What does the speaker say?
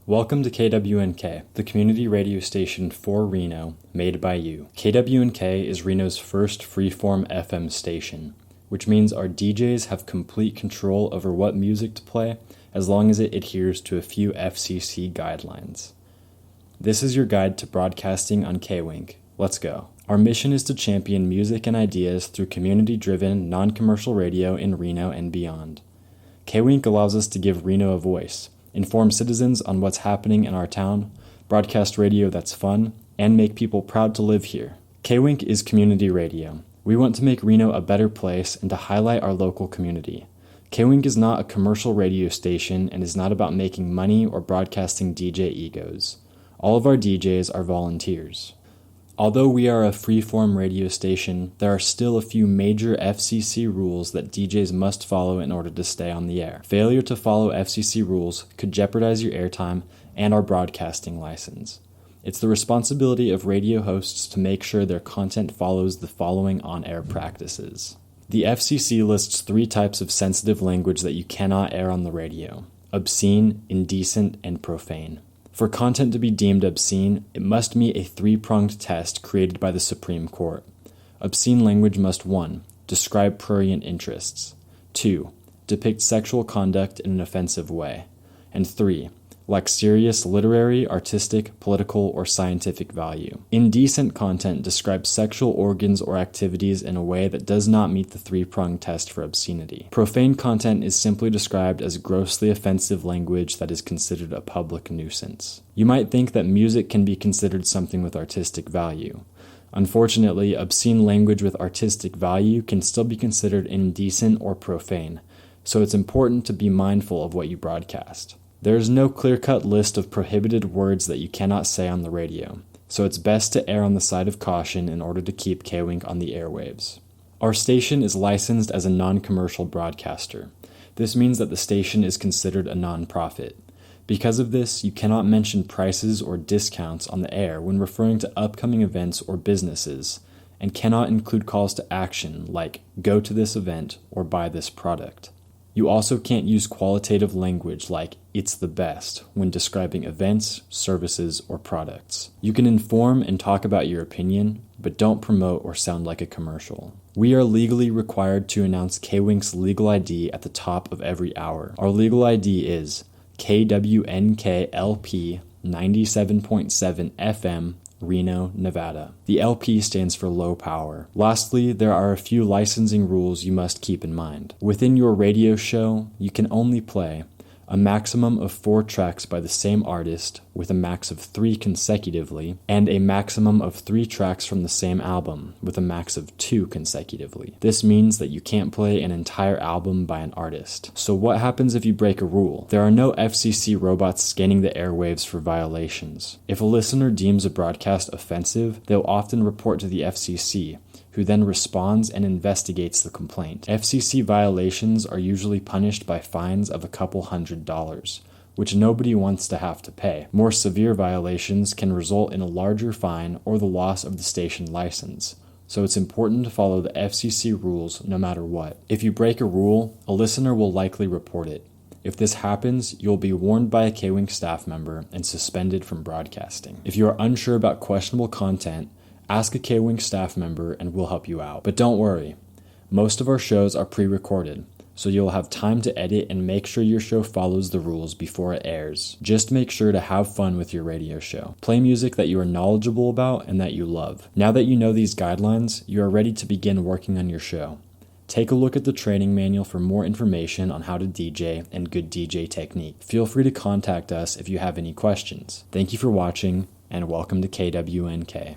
Welcome to KWNK, the community radio station for Reno, made by you. KWNK is Reno's first freeform FM station, which means our DJs have complete control over what music to play as long as it adheres to a few FCC guidelines. This is your guide to broadcasting on KWNK. Let's go. Our mission is to champion music and ideas through community-driven, non-commercial radio in Reno and beyond. KWNK allows us to give Reno a voice, inform citizens on what's happening in our town, broadcast radio that's fun, and make people proud to live here. KWNK is community radio. We want to make Reno a better place and to highlight our local community. KWNK is not a commercial radio station and is not about making money or broadcasting DJ egos. All of our DJs are volunteers. Although we are a free-form radio station, there are still a few major FCC rules that DJs must follow in order to stay on the air. Failure to follow FCC rules could jeopardize your airtime and our broadcasting license. It's the responsibility of radio hosts to make sure their content follows the following on-air practices. The FCC lists 3 types of sensitive language that you cannot air on the radio: obscene, indecent, and profane. For content to be deemed obscene, it must meet a 3-pronged test created by the Supreme Court. Obscene language must 1. Describe prurient interests, 2. Depict sexual conduct in an offensive way, and 3. Lack serious literary, artistic, political, or scientific value. Indecent content describes sexual organs or activities in a way that does not meet the 3-pronged test for obscenity. Profane content is simply described as grossly offensive language that is considered a public nuisance. You might think that music can be considered something with artistic value. Unfortunately, obscene language with artistic value can still be considered indecent or profane, so it's important to be mindful of what you broadcast. There is no clear-cut list of prohibited words that you cannot say on the radio, so it's best to err on the side of caution in order to keep KWNK on the airwaves. Our station is licensed as a non-commercial broadcaster. This means that the station is considered a non-profit. Because of this, you cannot mention prices or discounts on the air when referring to upcoming events or businesses, and cannot include calls to action like "go to this event" or "buy this product." You also can't use qualitative language like "it's the best" when describing events, services, or products. You can inform and talk about your opinion, but don't promote or sound like a commercial. We are legally required to announce KWNK's legal ID at the top of every hour. Our legal ID is KWNK-LP 97.7 FM, Reno, Nevada. The LP stands for low power. Lastly, there are a few licensing rules you must keep in mind. Within your radio show, you can only play a maximum of 4 tracks by the same artist with a max of 3 consecutively, and a maximum of 3 tracks from the same album with a max of 2 consecutively. This means that you can't play an entire album by an artist. So what happens if you break a rule? There are no FCC robots scanning the airwaves for violations. If a listener deems a broadcast offensive, they'll often report to the FCC, who then responds and investigates the complaint. FCC violations are usually punished by fines of a couple $100s, which nobody wants to have to pay. More severe violations can result in a larger fine or the loss of the station license, so it's important to follow the FCC rules no matter what. If you break a rule, a listener will likely report it. If this happens, you'll be warned by a KWNK staff member and suspended from broadcasting. If you are unsure about questionable content, ask a KWNK staff member and we'll help you out. But don't worry, most of our shows are pre-recorded, so you'll have time to edit and make sure your show follows the rules before it airs. Just make sure to have fun with your radio show. Play music that you are knowledgeable about and that you love. Now that you know these guidelines, you are ready to begin working on your show. Take a look at the training manual for more information on how to DJ and good DJ technique. Feel free to contact us if you have any questions. Thank you for watching, and welcome to KWNK.